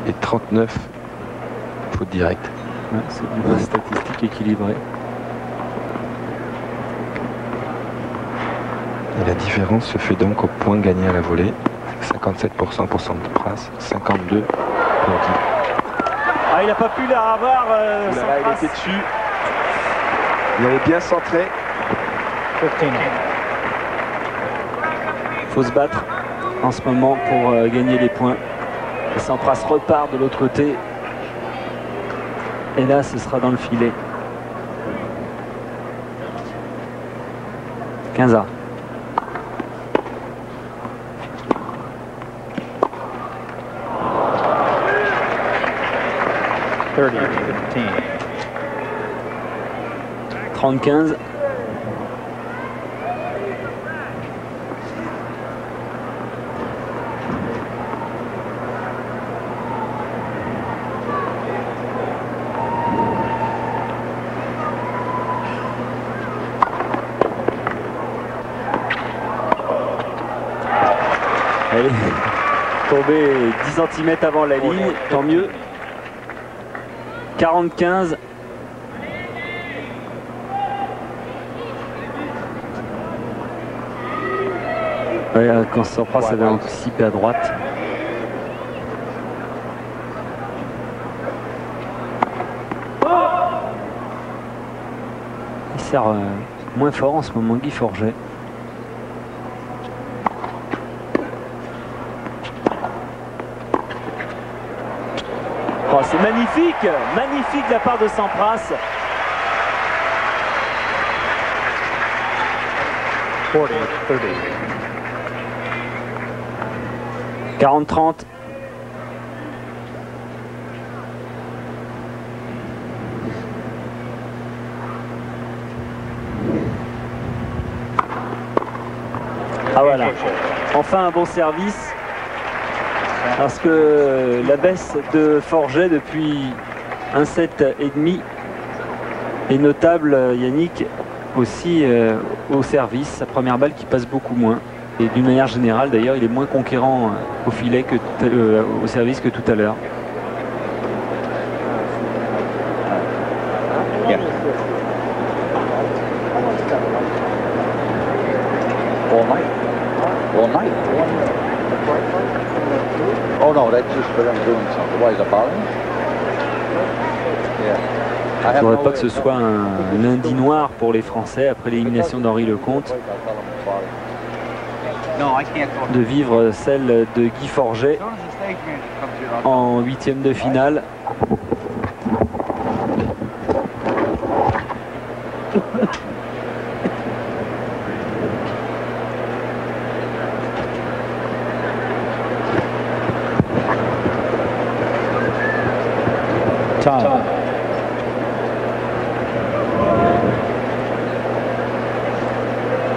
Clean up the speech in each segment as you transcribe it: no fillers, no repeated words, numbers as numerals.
et 39 fautes directes. Ouais, c'est une statistique équilibrée. Et la différence se fait donc au point gagné à la volée. 57% pour Sampras, 52 pour Guy. Ah, il n'a pas pu la avoir. Il était dessus. Il avait bien centré. Il faut se battre en ce moment pour gagner les points. Et Sampras repart de l'autre côté. Et là, ce sera dans le filet. 15 30-15. Elle est tombée 10 cm avant la ligne, tant mieux. 40-15. Ouais, quand Sampras avait anticipé à droite. Il sert moins fort en ce moment, Guy Forget. Oh, c'est magnifique, magnifique de la part de Sampras. 40-30. Ah voilà, enfin un bon service. Parce que la baisse de Forget depuis un set et demi est notable, Yannick, aussi au service. Sa première balle qui passe beaucoup moins. Et d'une manière générale, d'ailleurs, il est moins conquérant au filet que au service que tout à l'heure. Oh no, that's just for them doing something. Why is it bothering? Il ne faudrait pas que ce soit un lundi noir pour les Français après l'élimination d'Henri Lecomte. De vivre celle de Guy Forget en 8e de finale.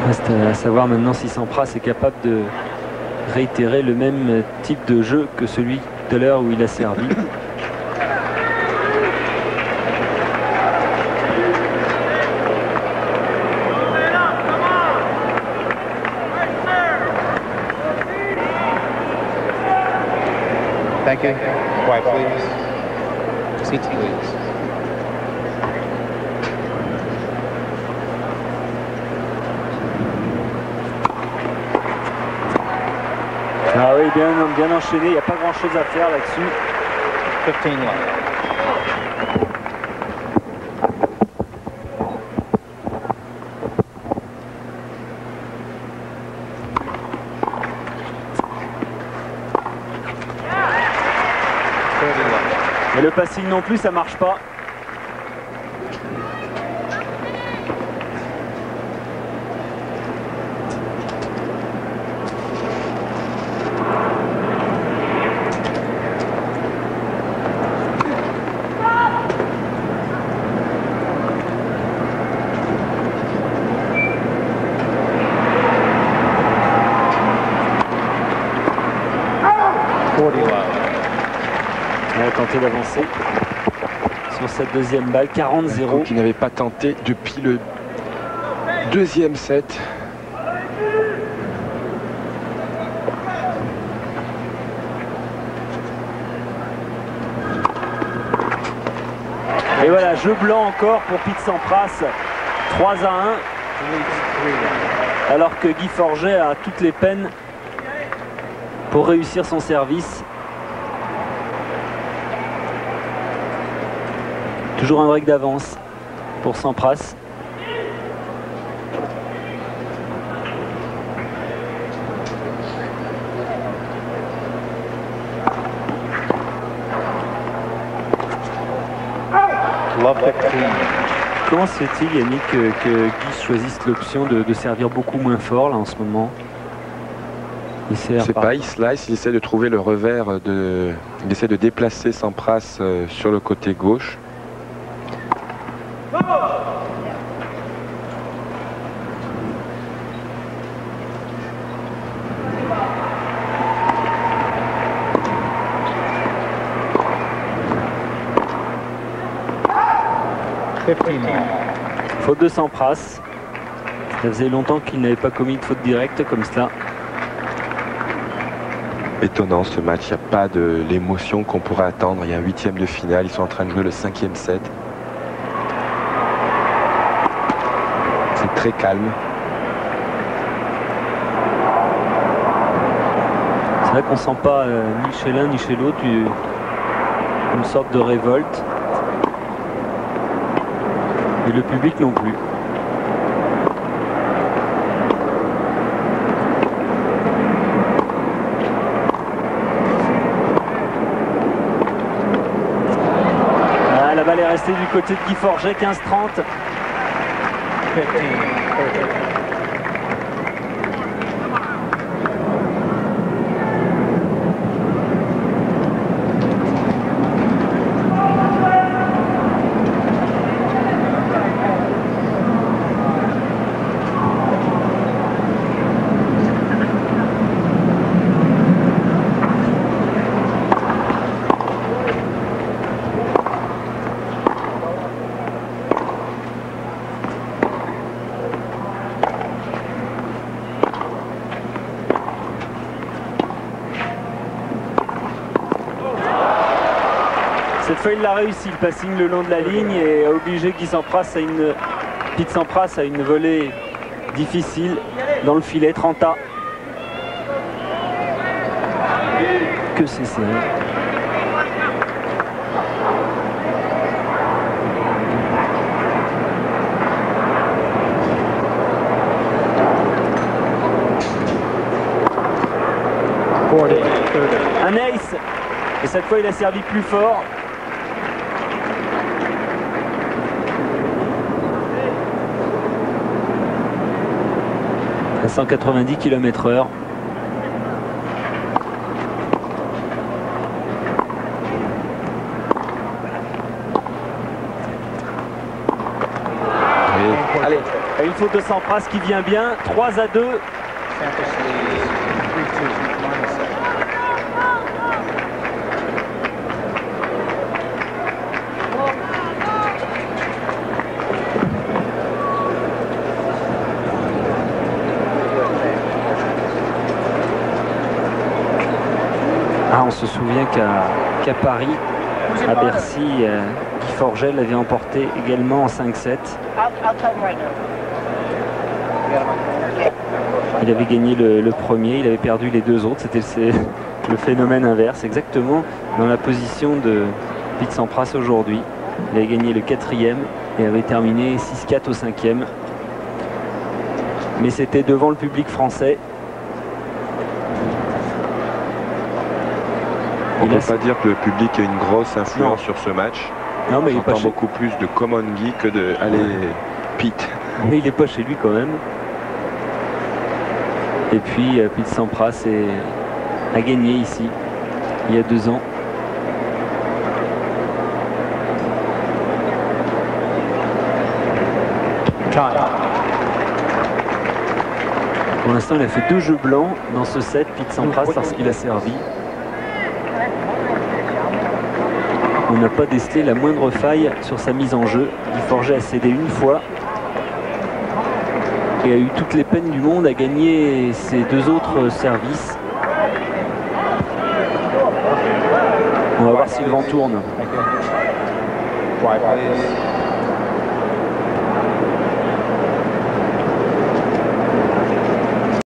Reste à savoir maintenant si Sampras est capable de réitérer le même type de jeu que celui tout à l'heure où il a servi. Thank you. Quiet, please. Seats, please. Ah oui, bien enchaîné, il n'y a pas grand chose à faire là-dessus. 15 left. Et le passing non plus, ça marche pas. Elle a tenté d'avancer sur cette deuxième balle, 40-0. Qui n'avait pas tenté depuis le deuxième set. Et voilà, jeu blanc encore pour Pete Sampras, 3-1. Alors que Guy Forget a toutes les peines pour réussir son service. Toujours un break d'avance pour Sampras. Comment se fait-il, Yannick, que Guy choisisse l'option de servir beaucoup moins fort là en ce moment? C'est pas, il slice, il essaie de trouver le revers, il essaie de déplacer Sampras sur le côté gauche. Faute de Sampras. Ça faisait longtemps qu'il n'avait pas commis de faute directe comme cela. Étonnant ce match, il n'y a pas de l'émotion qu'on pourrait attendre. Il y a un 8e de finale, ils sont en train de jouer le 5e set. C'est très calme. C'est vrai qu'on sent pas ni chez l'un ni chez l'autre une sorte de révolte. Et le public non plus. Ah, la balle est restée du côté de Guy Forget, 15-30. Cette fois, il l'a réussi, le passing le long de la ligne et a obligé Pete Sampras à une volée difficile dans le filet, 30A. Que c'est serré. Un ace. Et cette fois, il a servi plus fort. À 190 km/h. Allez, une faute de Sampras qui vient bien, 3-2. On se souvient qu'à Paris, à Bercy, Guy Forget l'avait emporté également en 5-7. Il avait gagné le premier, il avait perdu les deux autres. C'était le phénomène inverse, exactement dans la position de Pete Sampras aujourd'hui. Il avait gagné le 4e et avait terminé 6-4 au 5e. Mais c'était devant le public français. On ne peut pas dire que le public a une grosse influence sur ce match. Non, mais on entend beaucoup plus de Common Guy que de allez Pete. Mais il n'est pas chez lui quand même. Et puis Pete Sampras a gagné ici il y a 2 ans. Pour l'instant, il a fait 2 jeux blancs dans ce set, Pete Sampras, parce qu'il a servi. On n'a pas décelé la moindre faille sur sa mise en jeu. Guy Forget a cédé une fois et a eu toutes les peines du monde à gagner ses 2 autres services. On va voir si le vent tourne. White, please.